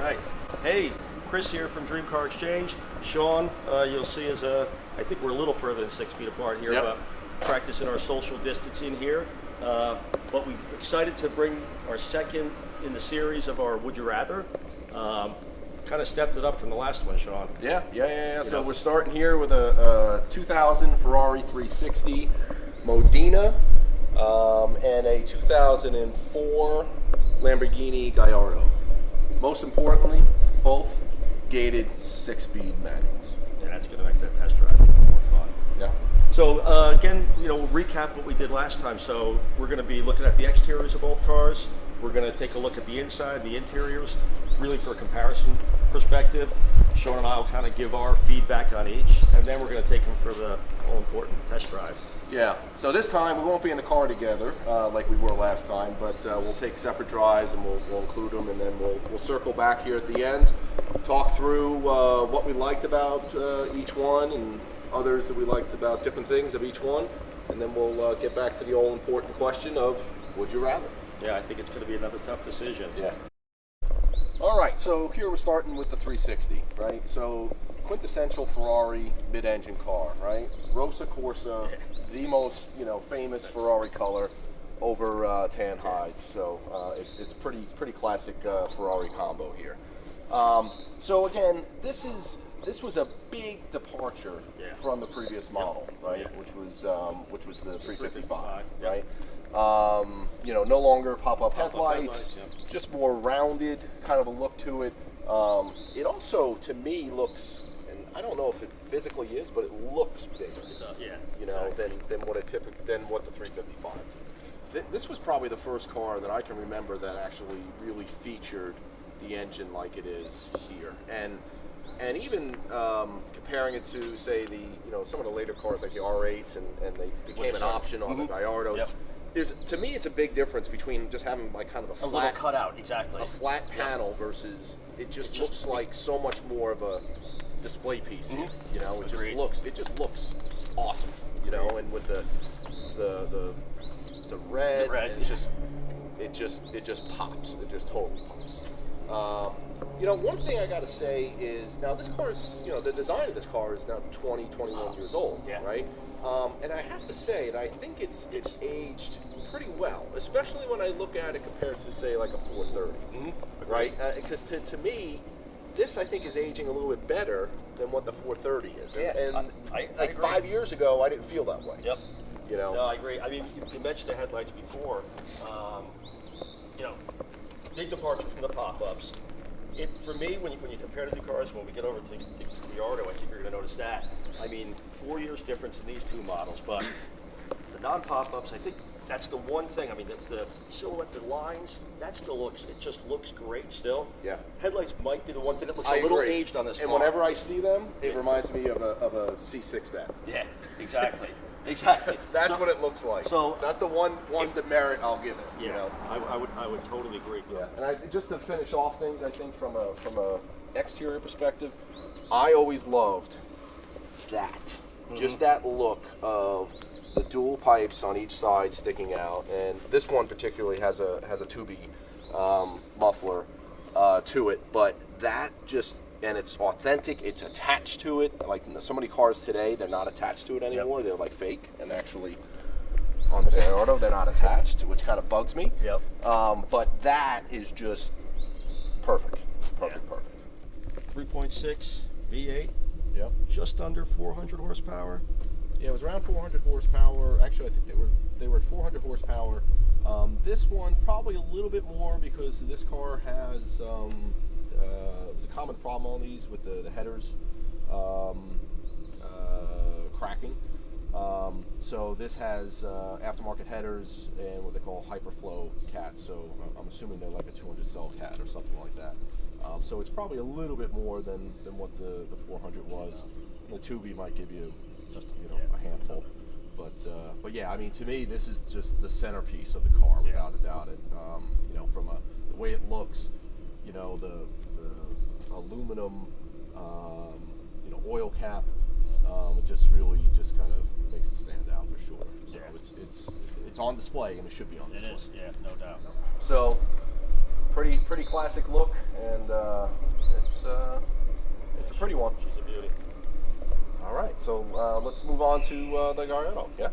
right. Hey, Chris here from DreamCarXchange. Sean, you'll see is I think we're a little further than 6 feet apart here, but practicing our social distancing here. But we're excited to bring our second in the series of our Would You Rather. Kind of stepped it up from the last one, Sean. Yeah. So we're starting here with a 2000 Ferrari 360 Modena and a 2004 Lamborghini Gallardo. Most importantly, both gated 6-speed manuals. Yeah, that's going to make that test drive more fun. Yeah. So again, we'll recap what we did last time. So we're going to be looking at the exteriors of both cars. We're going to take a look at the inside, the interiors, really for a comparison perspective. Sean and I will kind of give our feedback on each, and then we're going to take them for the all-important test drive. Yeah, so this time we won't be in the car together like we were last time, but we'll take separate drives and we'll include them, and then we'll circle back here at the end, talk through what we liked about each one and others that we liked about different things of each one, and then we'll get back to the all-important question of would you rather? Yeah, I think it's going to be another tough decision. Yeah. All right, so here we're starting with the 360, right? So quintessential Ferrari mid-engine car, right? Rosa Corsa, the most famous Ferrari color over tan hides. So it's pretty classic Ferrari combo here. So again, this was a big departure from the previous model, right? Which was the 355, right? No longer pop-up headlights, just more rounded kind of a look to it. It also, to me, looks, and I don't know if it physically is, but it looks bigger. Than what the 355. This was probably the first car that I can remember that actually really featured the engine like it is here, and even comparing it to, say, some of the later cars like the R8s, and they became an option on the Gallardos. Yep. To me, it's a big difference between just having like kind of a flat cutout, exactly, a flat panel versus it just looks like so much more of a display piece. It just looks awesome. And with the red, it just pops. It just totally pops. One thing I got to say is now this car is, the design of this car is now 21 years old, right? And I have to say that I think it's aged pretty well, especially when I look at it compared to, say, like a 430, right? Because to me, this I think is aging a little bit better than what the 430 is. And I like 5 years ago, I didn't feel that way. Yep. No, I agree. I mean, you mentioned the headlights before. Big departure from the pop-ups. For me, when you compare the two cars, when we get over to the Gallardo, I think you're going to notice that. I mean, 4 years difference in these two models, but the non-pop-ups, I think that's the one thing. I mean, the silhouette, the lines, that still just looks great still. Yeah. Headlights might be the one thing that looks a little aged on this car. And whenever I see them, it reminds me of a C6 vet. Yeah, exactly. Exactly. That's what it looks like. So that's the one demerit I'll give it. Yeah, I would totally agree. Yeah, and just to finish off things, I think from a exterior perspective, I always loved that. Just that look of the dual pipes on each side sticking out, and this one particularly has a tubby muffler to it, but that just. And it's authentic, it's attached to it. Like so many cars today, they're not attached to it anymore. Yep. They're like fake, and actually on the Gallardo, they're not attached, which kind of bugs me. Yep. But that is just perfect. Perfect. 3.6 V8. Yep. Just under 400 horsepower. Yeah, it was around 400 horsepower. Actually, I think they were at 400 horsepower. This one probably a little bit more because this car has it was a common problem on these with the headers cracking. So this has aftermarket headers and what they call hyperflow cats. So I'm assuming they're like a 200 cell cat or something like that. So it's probably a little bit more than what the 400 was. And the 2B might give you just a handful. But yeah, I mean, to me, this is just the centerpiece of the car, without a doubt. From the way it looks, the aluminum, oil cap, it just really kind of makes it stand out for sure. So it's on display, and it should be on display. It is, no doubt. So pretty classic look, and it's a pretty one. She's a beauty. All right, so let's move on to the Gallardo. Yeah.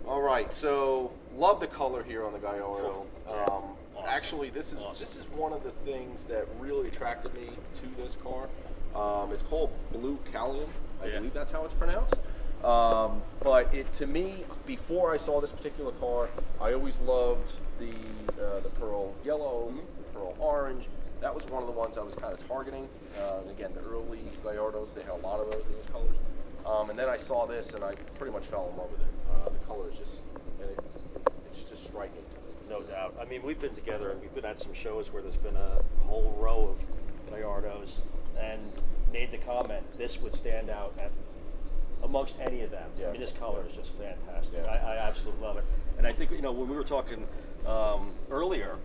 All right, so love the color here on the Gallardo. Awesome. Actually, this is one of the things that really attracted me to this car. It's called Blue Callium. I believe that's how it's pronounced. But to me, before I saw this particular car, I always loved the pearl yellow, the pearl orange. That was one of the ones I was kind of targeting. Again, the early Gallardos, they had a lot of those in those colors. And then I saw this, and I pretty much fell in love with it. The color is it's just striking. No doubt. I mean, we've been together and we've been at some shows where there's been a whole row of Gallardos, and made the comment this would stand out amongst any of them. Yeah. I mean, this color is just fantastic. Yeah. I absolutely love it. And I think, when we were talking earlier,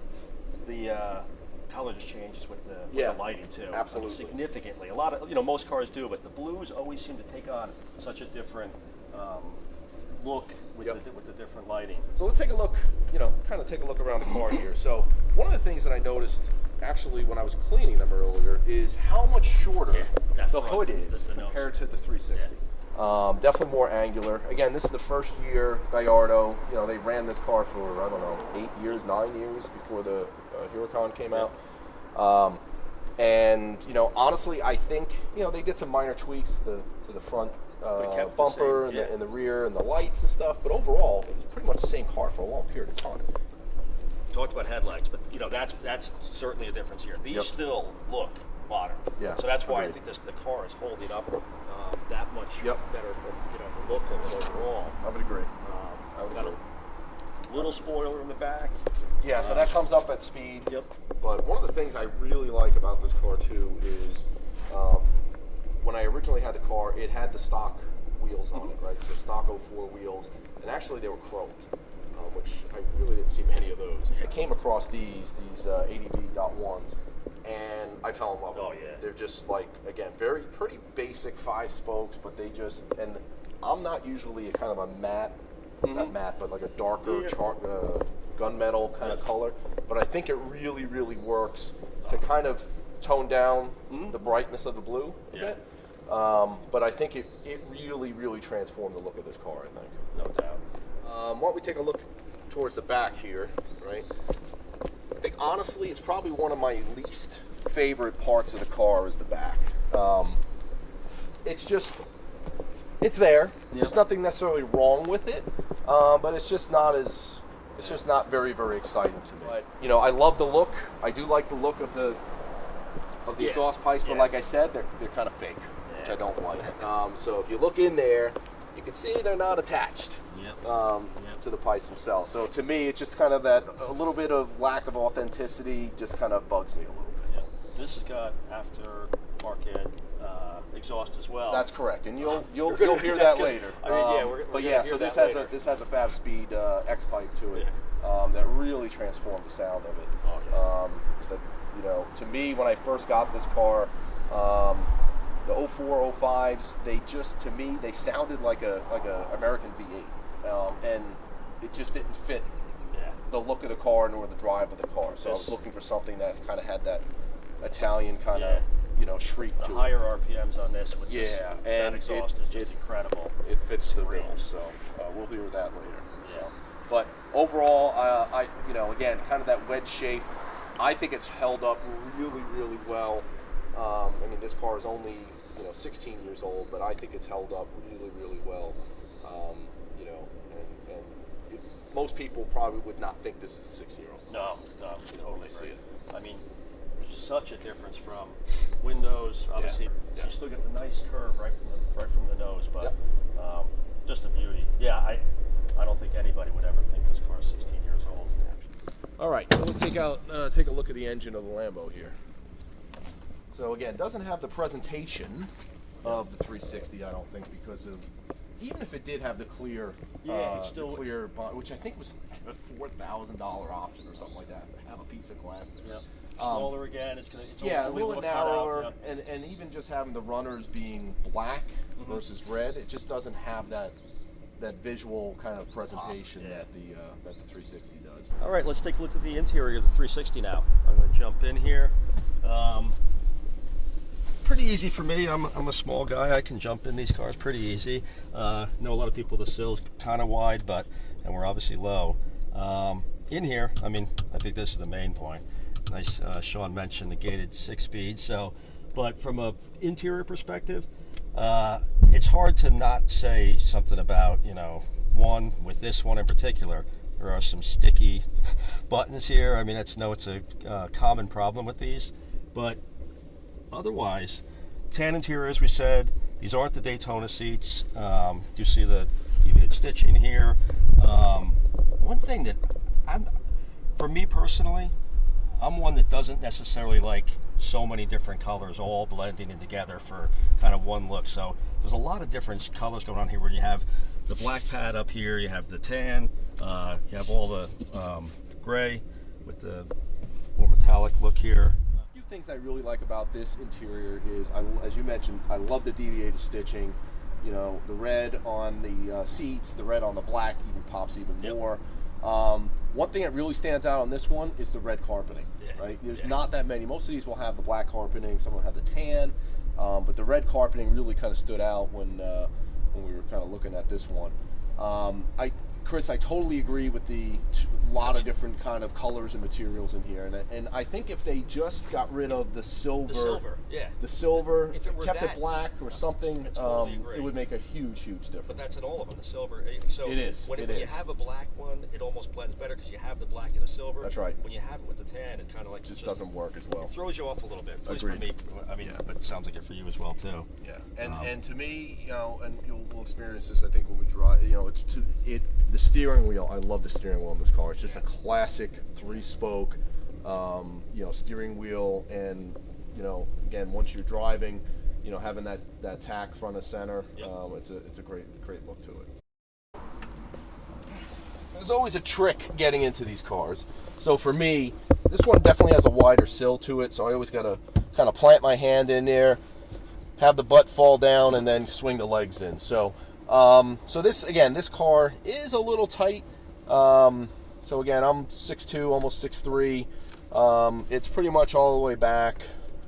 the color just changes with the lighting too. Absolutely. Significantly. A lot of, most cars do, but the blues always seem to take on such a different look with the different lighting. So let's take a look, kind of take a look around the car here. So one of the things that I noticed actually when I was cleaning them earlier is how much shorter the hood is compared to the 360. Yeah. Definitely more angular. Again, this is the first year Gallardo. They ran this car for, I don't know, 8 years, 9 years before the Huracan came out. And honestly, I think they did some minor tweaks to the front bumper and the rear and the lights and stuff. But overall, it was pretty much the same car for a long period of time. Talked about headlights, but that's certainly a difference here. These still look modern. Yeah. So that's why I think the car is holding up that much better from the look of it overall. I would agree. Got a little spoiler in the back. Yeah, so that comes up at speed. Yep. But one of the things I really like about this car too is when I originally had the car, it had the stock wheels on it, right? So stock 04 wheels, and actually they were chromed, which I really didn't see many of those. I came across these ADV.1s, and I fell in love with them. Yeah. They're just like, again, pretty basic 5 spokes, but they just, and I'm not usually a kind of a matte, not matte, but like a darker gunmetal kind of color, but I think it really, really works to kind of tone down the brightness of the blue a bit. But I think it really, really transformed the look of this car, I think. No doubt. Why don't we take a look towards the back here, right? I think honestly, it's probably one of my least favorite parts of the car is the back. It's just, it's there. There's nothing necessarily wrong with it, but it's just not very, very exciting to me. But, I love the look. I do like the look of the exhaust pipes, but like I said, they're kind of fake, which I don't like. So if you look in there, you can see they're not attached to the pipes themselves. So to me, it's just kind of that a little bit of lack of authenticity just kind of bugs me a little bit. Yeah. This has got aftermarket exhaust as well. That's correct, and you'll hear that later. I mean, we're so this has a 5-speed X pipe to it that really transformed the sound of it. So, to me, when I first got this car, the 04, 05s, they sounded like a American V8, and it just didn't fit the look of the car nor the drive of the car. So I was looking for something that kind of had that Italian kind of shriek to it. The higher RPMs on this with and that exhaust is just incredible. It fits the bill, so we'll hear that later. So. But overall, again, kind of that wedge shape. I think it's held up really, really well. I mean, this car is only 16 years old, but I think it's held up really, really well. And most people probably would not think this is a 6-year-old. No, totally see it. I mean, such a difference from windows. Obviously, you still get the nice curve right from the nose, but just a beauty. Yeah, I don't think anybody would ever think this car is 16 years old. All right, so let's take a look at the engine of the Lambo here. So again, doesn't have the presentation of the 360, I don't think, because of, even if it did have the clear, clear, which I think was a $4,000 option or something like that, to have a piece of glass. Yeah. Smaller again, it's a little narrower, and even just having the runners being black versus red, it just doesn't have that that visual kind of presentation that the 360 does. All right, let's take a look at the interior of the 360 now. I'm going to jump in here. Pretty easy for me. I'm a small guy. I can jump in these cars pretty easy. Know a lot of people, the sill's kind of wide, and we're obviously low. In here, I mean, I think this is the main point. Nice, Sean mentioned the gated 6-speed. So, but from a interior perspective, it's hard to not say something about, you know, with this one in particular, there are some sticky buttons here. I mean, it's a common problem with these, but otherwise, tan interior, as we said. These aren't the Daytona seats. You see the deviated stitching here. One thing that for me personally, I'm one that doesn't necessarily like so many different colors all blending in together for kind of one look. So there's a lot of different colors going on here, where you have the black pad up here, you have the tan, you have all the gray with the more metallic look here. A few things I really like about this interior is, as you mentioned, I love the deviated stitching. You know, the red on the seats, the red on the black even pops even more. One thing that really stands out on this one is the red carpeting, right? There's not that many. Most of these will have the black carpeting, some will have the tan, but the red carpeting really kind of stood out when we were kind of looking at this one. Chris, I totally agree with the lot of different kind of colors and materials in here, and I think if they just got rid of the silver, if it kept it black or something, it would make a huge difference. But that's in all of them, the silver. So it is. When you have a black one, it almost blends better because you have the black and the silver. That's right. When you have it with the tan, it kind of like just doesn't work as well. It throws you off a little bit. At least Agreed. for me. I mean, but it sounds like it for you as well too. Yeah, and to me, you know, and we'll experience this, I think, when we drive. You know, the steering wheel. I love the steering wheel in this car. It's just a classic 3-spoke, you know, steering wheel, and you know, again, once you're driving, you know, having that tack front and center, it's a great look to it. There's always a trick getting into these cars. So for me, this one definitely has a wider sill to it, so I always got to kind of plant my hand in there, have the butt fall down, and then swing the legs in. So this car is a little tight. So again, I'm 6'2", almost 6'3". It's pretty much all the way back.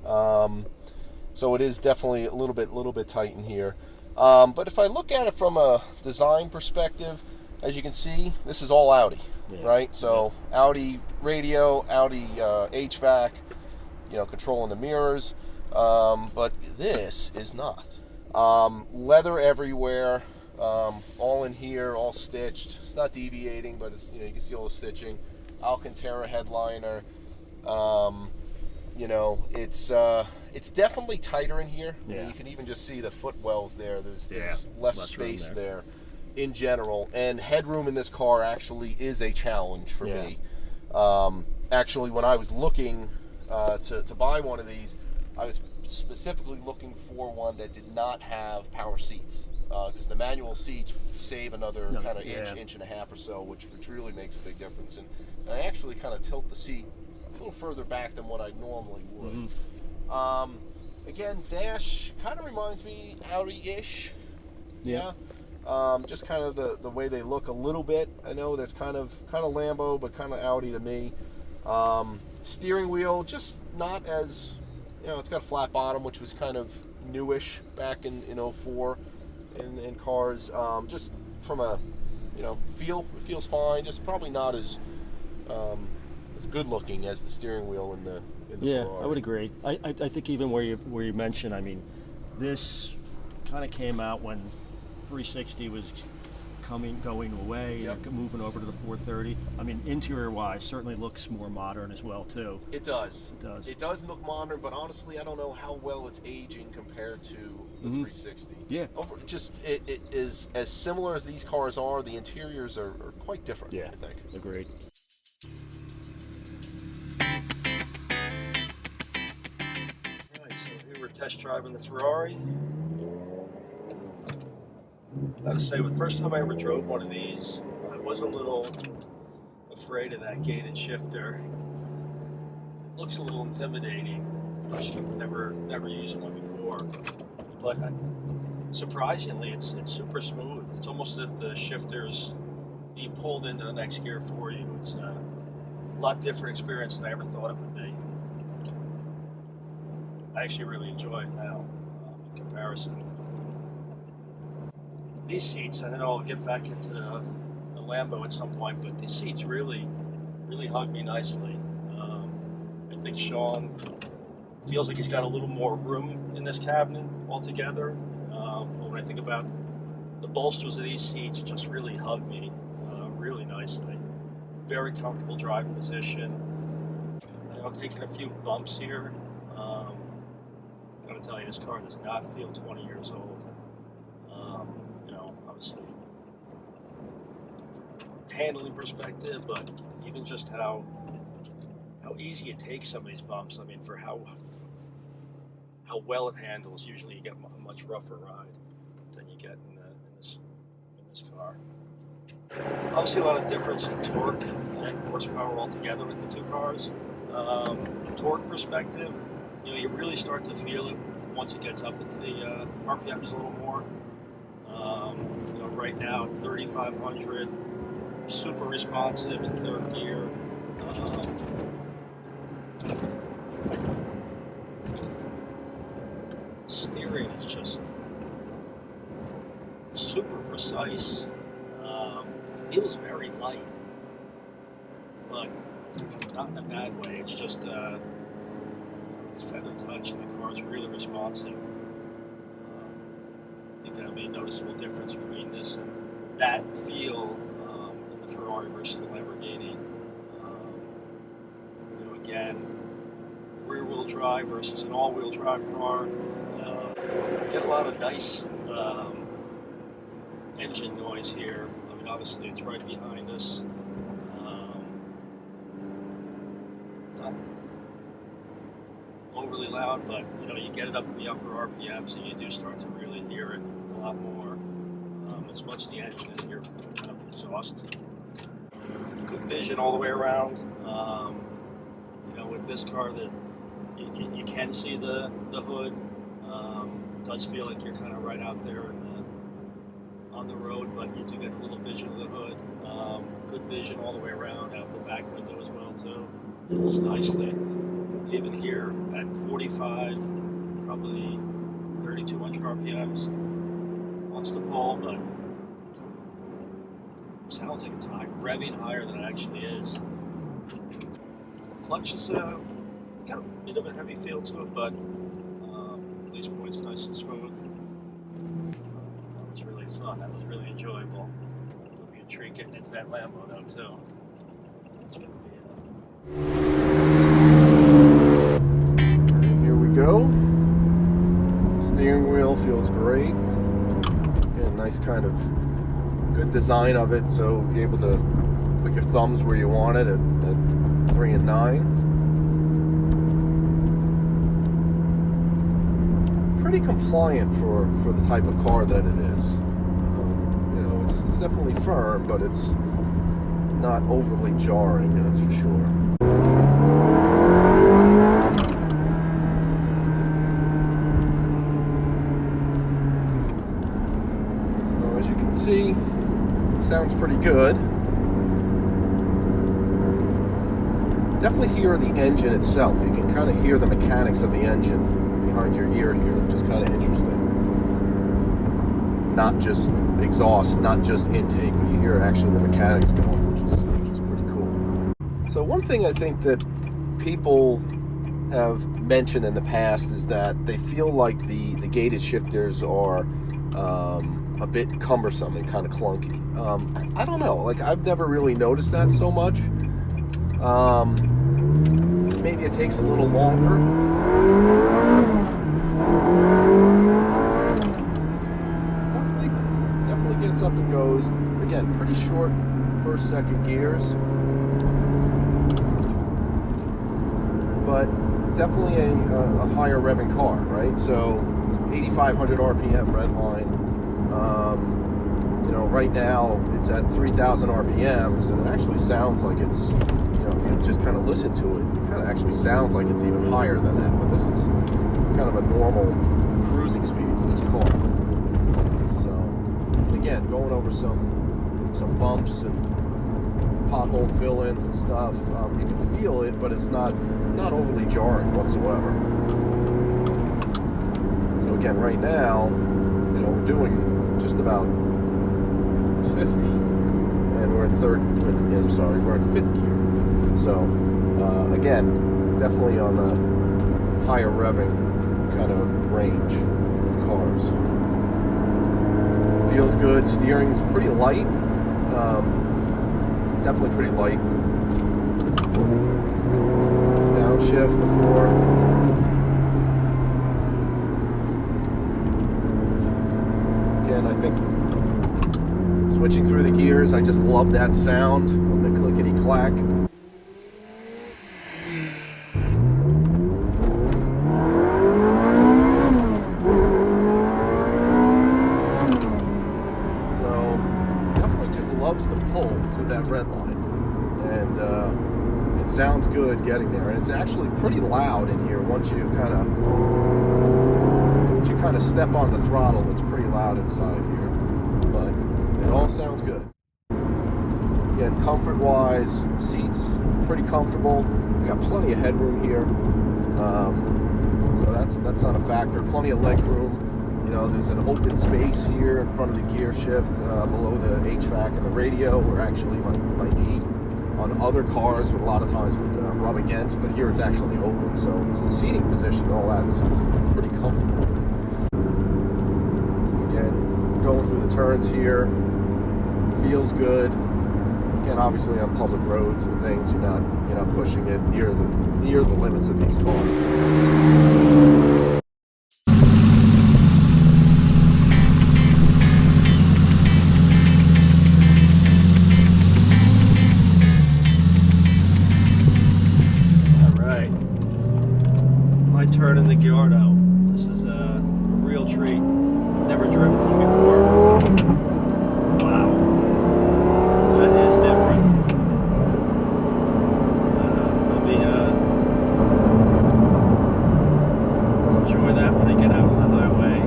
So it is definitely a little bit tight in here. But if I look at it from a design perspective, as you can see, this is all Audi, right? So Audi radio, Audi HVAC, you know, controlling the mirrors. But this is not. Leather everywhere. All in here, all stitched. It's not deviating, but it's, you know, you can see all the stitching. Alcantara headliner. You know, it's definitely tighter in here. You can even just see the footwells there. There's less space there in general, and headroom in this car actually is a challenge for me. Actually, when I was looking to buy one of these, I was specifically looking for one that did not have power seats, because the manual seats save another kind of inch and a half or so, which really makes a big difference. And I actually kind of tilt the seat a little further back than what I normally would. Again, dash kind of reminds me Audi-ish. Just kind of the way they look a little bit. I know that's kind of Lambo, but kind of Audi to me. Steering wheel, just not as, you know, it's got a flat bottom, which was kind of newish back in 04 in cars. Just from a, you know, it feels fine. Just probably not as good looking as the steering wheel in the Ferrari. I would agree. I think even where you mentioned, I mean, this kind of came out when 360 was going away, moving over to the 430. I mean, interior-wise, certainly looks more modern as well too. It does. It does look modern, but honestly, I don't know how well it's aging compared to the 360. It is as similar as these cars are. The interiors are quite different. I think. Agreed. All right, so here we're test driving the Ferrari. I gotta say, the first time I ever drove one of these, I was a little afraid of that gated shifter. It looks a little intimidating. I've never used one before. But surprisingly, it's super smooth. It's almost as if the shifter's being pulled into the next gear for you. It's a lot different experience than I ever thought it would be. I actually really enjoy it now in comparison. These seats, I know I'll get back into the Lambo at some point, but these seats really hug me nicely. I think Sean feels like he's got a little more room in this cabinet altogether. But when I think about the bolsters of these seats, just really hug me really nicely. Very comfortable driving position. I'm taking a few bumps here. I gotta tell you, this car does not feel 20 years old. You know, obviously, handling perspective, but even just how easy it takes some of these bumps. I mean, for how well it handles, usually you get a much rougher ride than you get in this car. Obviously, a lot of difference in torque and horsepower altogether with the two cars. Torque perspective, you know, you really start to feel it once it gets up into the RPMs a little more. You know, right now, 3,500, super responsive in third gear. Steering is just super precise. Feels very light, but not in a bad way. It's just feather touch, and the car is really responsive. I think that made a noticeable difference between this and that feel in the Ferrari versus the Lamborghini. You know, again, rear-wheel drive versus an all-wheel drive car. Get a lot of nice engine noise here. I mean, obviously it's right behind us. Not overly loud, but you know, you get it up in the upper RPMs and you do start to really hear it a lot more. As much as the engine is here from kind of exhaust. Good vision all the way around. You know, with this car, that you can see the hood. Does feel like you're kind of right out there on the road, but you do get a little vision of the hood. Good vision all the way around, out the back window as well too. Feels nicely. Even here at 45, probably 3,200 RPMs. Wants to pull, but sounds like it's revving higher than it actually is. Clutch is got a bit of a heavy feel to it, but these points nice and smooth. That was really fun. That was really enjoyable. It'll be a treat getting into that Lambo though too. That's gonna be it. Here we go. Steering wheel feels great. Again, nice kind of good design of it, so you're able to put your thumbs where you want it at 3 and 9. Pretty compliant for the type of car that it is. You know, it's definitely firm, but it's not overly jarring, that's for sure. So as you can see, sounds pretty good. Definitely hear the engine itself. You can kind of hear the mechanics of the engine behind your ear here, which is kind of interesting. Not just exhaust, not just intake, but you hear actually the mechanics going, which is pretty cool. So one thing I think that people have mentioned in the past is that they feel like the gated shifters are a bit cumbersome and kind of clunky. I don't know, like I've never really noticed that so much. Maybe it takes a little longer. Definitely gets up and goes. Again, pretty short first, second gears, but definitely a higher revving car, right? So 8,500 RPM red line. You know, right now it's at 3,000 RPMs, and it actually sounds like it's, you know, if you just kind of listen to it, it kind of actually sounds like it's even higher than that. But this is kind of a normal cruising speed for this car. going over some bumps and pothole fill-ins and stuff. You can feel it, but it's not overly jarring whatsoever. So again, right now, you know, we're doing just about 50, and we're in fifth gear. So again, definitely on the higher revving kind of range of cars. Feels good. Steering's pretty light. Definitely pretty light. Downshift to fourth. Again, I think switching through the gears, I just love that sound of the clickety-clack. So, definitely just loves to pull to that red line. And it sounds good getting there. And it's actually pretty loud in here once you kind of step on the throttle. It's pretty loud inside here. But it all sounds good. Again, comfort-wise, seats pretty comfortable. We got plenty of headroom here, so that's not a factor. Plenty of leg room. You know, there's an open space here in front of the gear shift, below the HVAC and the radio, where actually my knee on other cars a lot of times would rub against, but here it's actually open. So the seating position, all that is pretty comfortable. Again, going through the turns here. Feels good. Again, obviously on public roads and things, you're not pushing it near the limits of these cars. All right, my turn in the Gallardo. This is a real treat. Never driven one before. Wow. That is different. I'll be enjoy that when I get out on the highway.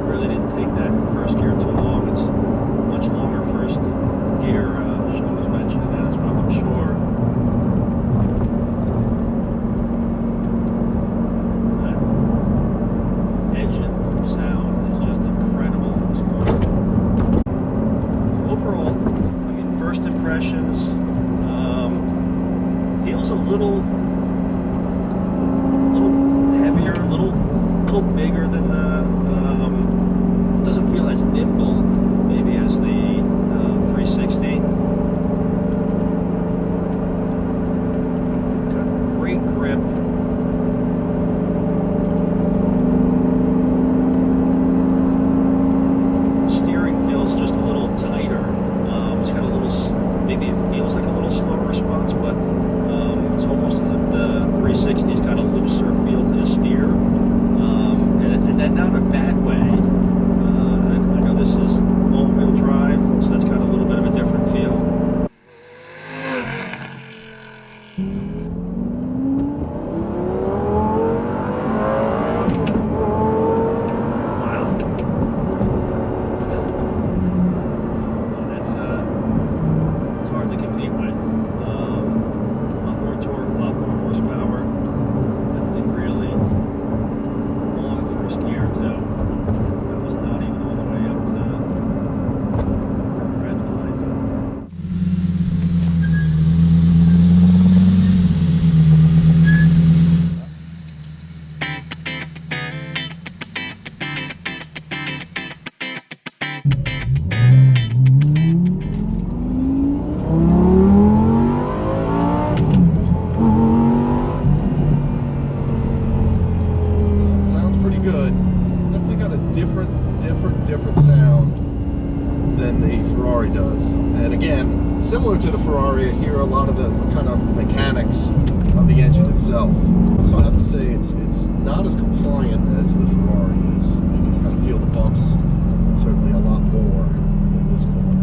Really didn't take that first gear too long. It's much longer first gear. Sean was mentioning that as well, I'm sure. That engine sound is just incredible in this car. Overall, I mean, first impressions, feels a little heavier, a little bigger than doesn't feel as nimble maybe as the 360. Got great grip. Steering feels just a little tighter. It's got a little, maybe it feels like a little slower response, but it's almost as if the 360's got a looser feel to the steer, and then not in a bad way. I know this is all-wheel drive, so that's got a little bit of a different feel. Different sound than the Ferrari does. And again, similar to the Ferrari, I hear a lot of the kind of mechanics of the engine itself. So I have to say it's not as compliant as the Ferrari is. You can kind of feel the bumps certainly a lot more in this car.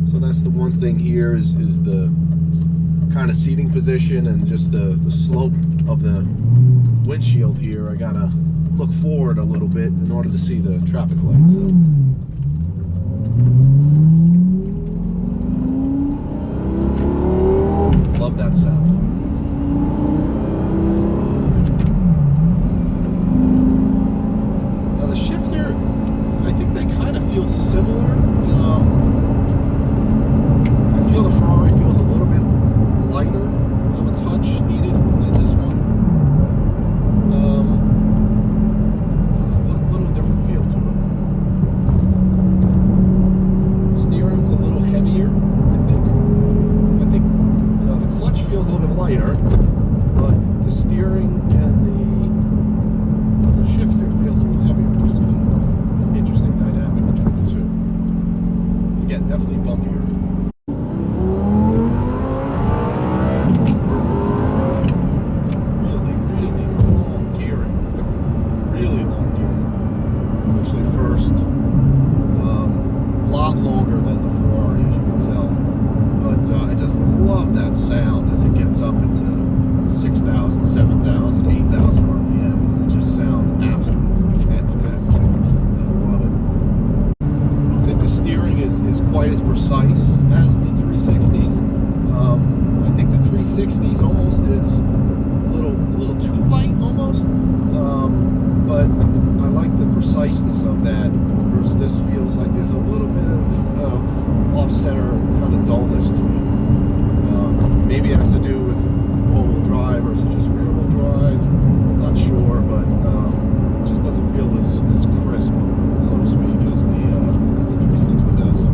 So that's the one thing here is the kind of seating position and just the slope of the windshield here. I gotta look forward a little bit in order to see the traffic lights. So. Love that sound. Now the shifter, I think they kind of feel similar. I feel the Ferrari feels a little bit lighter of a touch needed in this one. A little different feel to it. Steering's a little heavier, I think. The clutch feels a little bit lighter, but the steering and the shifter feels a little heavier, which is kind of an interesting dynamic between the two. Again, definitely bumpier. Quite as precise as the 360s. I think the 360s almost is a little too light almost, but I like the preciseness of that versus this feels like there's a little bit of off-center kind of dullness to it. Maybe it has to do with all-wheel drive versus just rear-wheel drive. Not sure, but it just doesn't feel as crisp, so to speak, as the 360 does.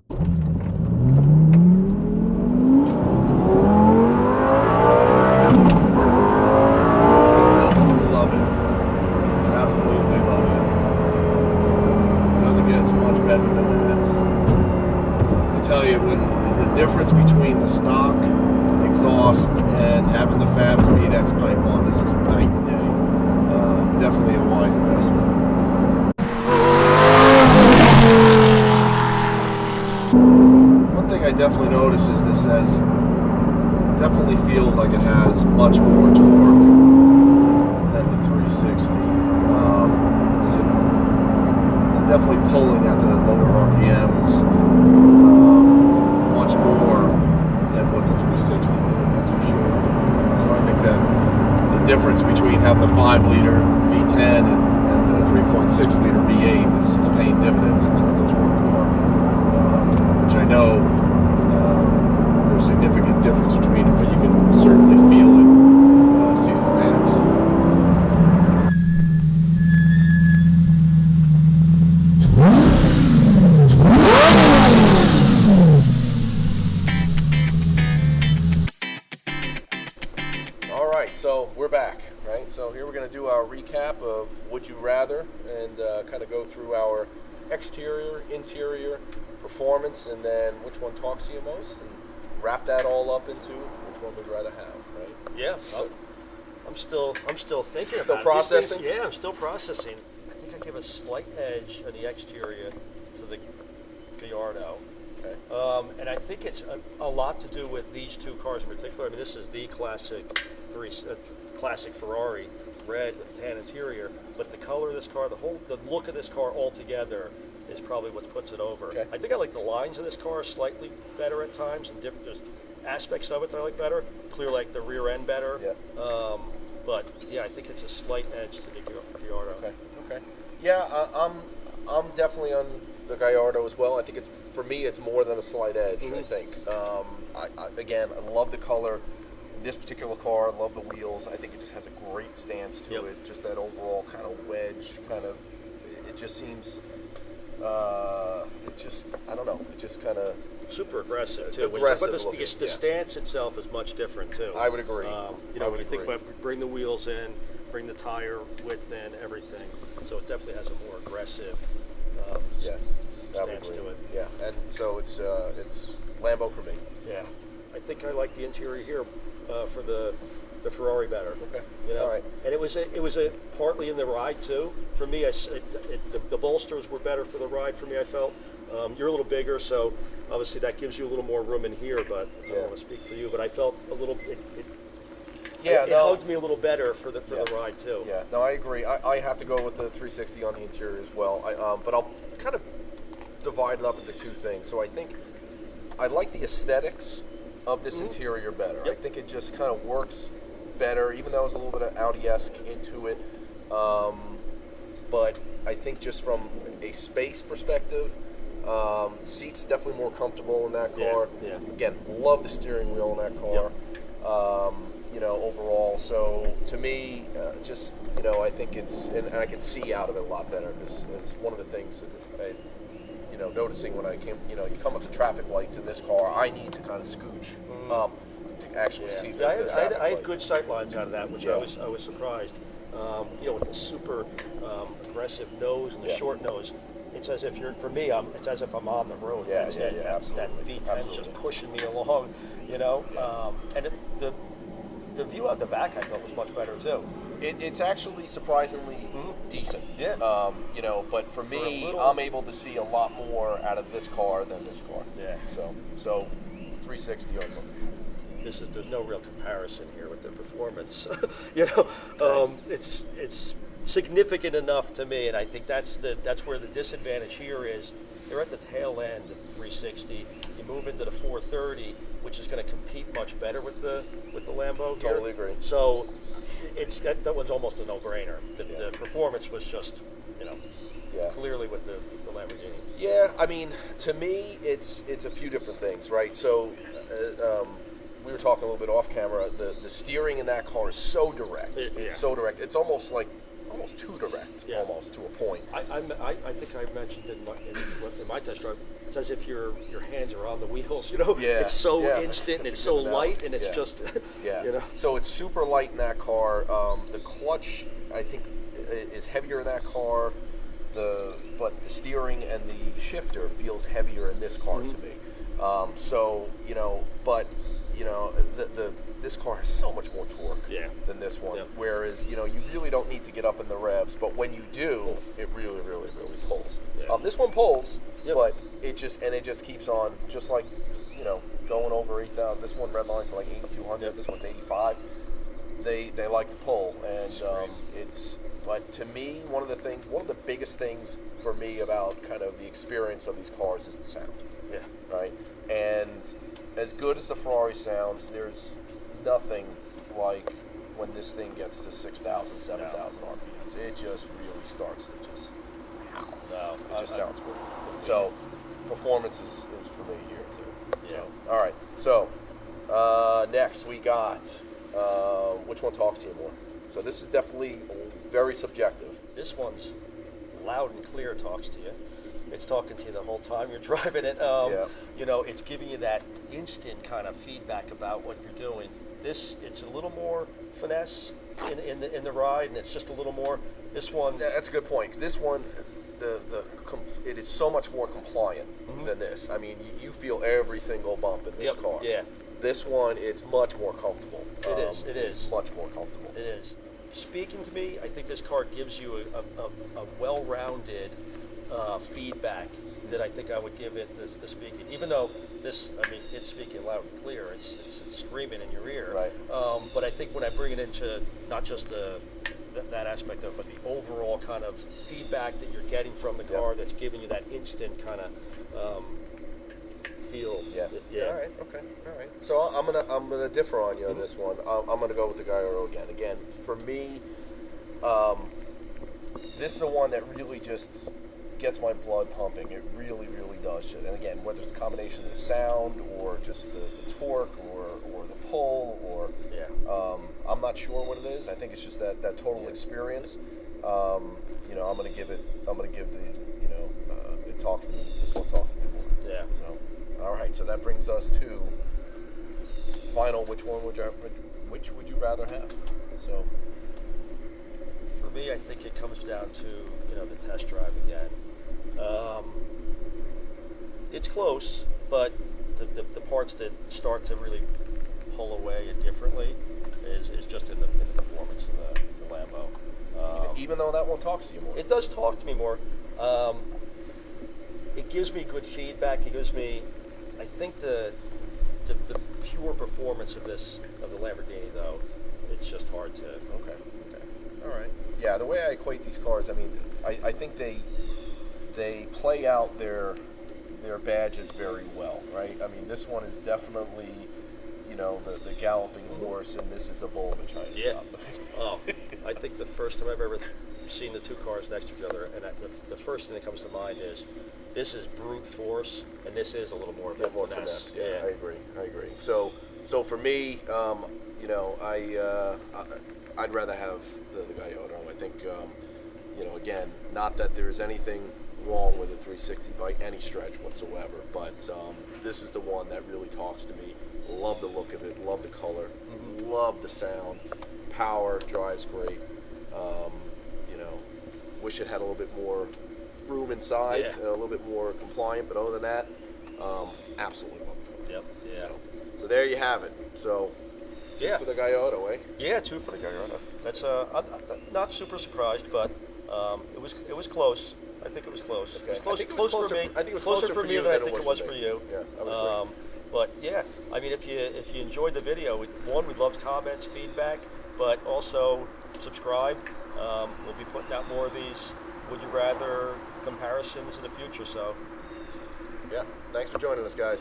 Difference between the stock exhaust and having the Fab Speed X pipe on, this is night and day. Definitely a wise investment. One thing I definitely notice is this definitely feels like it has much more torque than the 360. It's definitely pulling at the lower RPMs. Much more than what the 360 did, that's for sure. So I think that the difference between having the 5-liter V10 and the 3.6-liter V8 is paying dividends in the torque department, which I know there's a significant difference between them, but you can certainly feel it, see the pants. So we're back, right? So here we're going to do our recap of Would You Rather and kind of go through our exterior, interior performance, and then which one talks to you most, and wrap that all up into which one we'd rather have, right? Yeah, I'm still thinking still about processing? it. Yeah, I'm still processing. I think I give a slight edge on the exterior to the Gallardo. Okay. And I think it's a lot to do with these two cars in particular. I mean, this is the classic Ferrari, red with tan interior, but the color of this car, the look of this car altogether is probably what puts it over. Okay. I think I like the lines of this car slightly better at times, and there's aspects of it that I like better. Clear, like the rear end better. Yeah. But yeah, I think it's a slight edge to the Gallardo. Okay. Yeah, I'm definitely on the Gallardo as well. I think for me it's more than a slight edge. Mm-hmm. I think. Again, I love the color. This particular car, I love the wheels. I think it just has a great stance to it. Just that overall kind of wedge, it just seems, I don't know, it just kind of... Super aggressive, too. Aggressive looking, the stance itself is much different, too. I would agree. When you think about bring the wheels in, bring the tire width in, everything. So it definitely has a more aggressive stance to it. Yeah, and so it's Lambo for me. Yeah. I think I like the interior here for the Ferrari better. Okay. All right. And it was a partly in the ride too. For me, the bolsters were better for the ride. For me, I felt you're a little bigger, so obviously that gives you a little more room in here. But I don't want to speak for you. But I felt a little. Yeah, it no. hugs me a little better for the ride too. Yeah, no, I agree. I have to go with the 360 on the interior as well. But I'll kind of divide it up into two things. So I think I like the aesthetics of this interior better. I think it just kind of works better, even though there's a little bit of Audi-esque into it. But I think just from a space perspective, seats definitely more comfortable in that car. Yeah. Again, love the steering wheel in that car. You know, overall. So to me, just, you know, I think it's, and I can see out of it a lot better. It's one of the things that I, you know, noticing when I came, you know, you come up to traffic lights in this car, I need to kind of scooch up to actually see the traffic I had light. good sight lines out of that, which I was surprised. You know, with the super aggressive nose and the short nose, it's as if you're, for me, it's as if I'm on the road. Absolutely. That V10's just pushing me along, you know. And the view out the back I thought was much better too. It's actually surprisingly decent. Yeah. You know, but for me, I'm able to see a lot more out of this car than this car. Yeah. So 360 on them. There's no real comparison here with the performance. You know, it's significant enough to me, and I think that's where the disadvantage here is. They're at the tail end of the 360. You move into the 430, which is going to compete much better with the Lambo here. Totally agree. So it's that one's almost a no-brainer. The performance was just, you know, clearly with the Lamborghini. Yeah, I mean, to me, it's a few different things, right? So we were talking a little bit off camera. The steering in that car is so direct. It's so direct. It's almost too direct, almost to a point. I think I mentioned in my test drive, it's as if your hands are on the wheels. You know, it's so instant and it's so light, and it's just you know. So it's super light in that car. The clutch, I think, is heavier in that car. But the steering and the shifter feels heavier in this car to me. So you know, but you know, this car has so much more torque than this one. Whereas, you know, you really don't need to get up in the revs, but when you do, it really, really, really pulls. This one pulls, but it just keeps on, just like, you know, going over 8,000. This one red line's like 8,200. This one's 85. They like to pull, and but to me, one of the biggest things for me about kind of the experience of these cars is the sound. Yeah. Right. And as good as the Ferrari sounds, there's nothing like when this thing gets to 6,000, 7,000 RPMs. It just really starts to just howl. It just sounds good. So performance is for me here too. Yeah. So, all right. So next we got which one talks to you more? So this is definitely very subjective. This one's loud and clear, talks to you. It's talking to you the whole time you're driving it. You know, it's giving you that instant kind of feedback about what you're doing. It's a little more finesse in the ride, and it's just a little more. This one. That's a good point. 'Cause this one, it is so much more compliant than this. I mean, you feel every single bump in this car. Yeah. This one, it's much more comfortable. It is. It's much more comfortable. It is. Speaking to me, I think this car gives you a well-rounded feedback that I think I would give it the speaking. Even though this, I mean, it's speaking loud and clear. It's screaming in your ear. Right. But I think when I bring it into not just that aspect of it, but the overall kind of feedback that you're getting from the car that's giving you that instant kind of feel. Yeah. All right. Okay. All right. So I'm gonna differ on you on this one. I'm gonna go with the Gallardo again. Again, for me, this is the one that really just gets my blood pumping. It really, really does. And again, whether it's a combination of the sound or just the torque or the pull or I'm not sure what it is. I think it's just that total experience. You know, I'm gonna give the it talks to me. This one talks to me more. Yeah. So, all right. So that brings us to final. Which would you rather have? So. For me, I think it comes down to, you know, the test drive again. It's close, but the parts that start to really pull away differently is just in the performance of the Lambo. Even though that one talks to you more. It does talk to me more. It gives me good feedback. It gives me, I think the pure performance of the Lamborghini though, it's just hard to. Okay. All right. Yeah, the way I equate these cars, I mean, I think they play out their badges very well, right? I mean, this one is definitely, you know, the galloping horse, and this is a bull in the china shop. Oh, I think the first time I've ever seen the two cars next to each other, and the first thing that comes to mind is this is brute force, and this is a little more of a finesse. Yeah, I agree. So for me, you know, I'd rather have the Gallardo. I think, you know, again, not that there's anything wrong with a 360 by any stretch whatsoever, but this is the one that really talks to me. Love the look of it, love the color, love the sound, power, drives great. You know, wish it had a little bit more room inside, a little bit more compliant, but other than that, absolutely love the car. Yep. Yeah. So there you have it. So two for the Gallardo, eh? Yeah, 2 for the Gallardo. That's I'm not super surprised, but it was close. I think it was close. Okay. It was I think it close was for me. I think it was closer for me than I think it was me. for you. Yeah, I would agree. But yeah, I mean, if you enjoyed the video, we'd love comments, feedback, but also subscribe. We'll be putting out more of these Would You Rather comparisons in the future. So yeah, thanks for joining us, guys.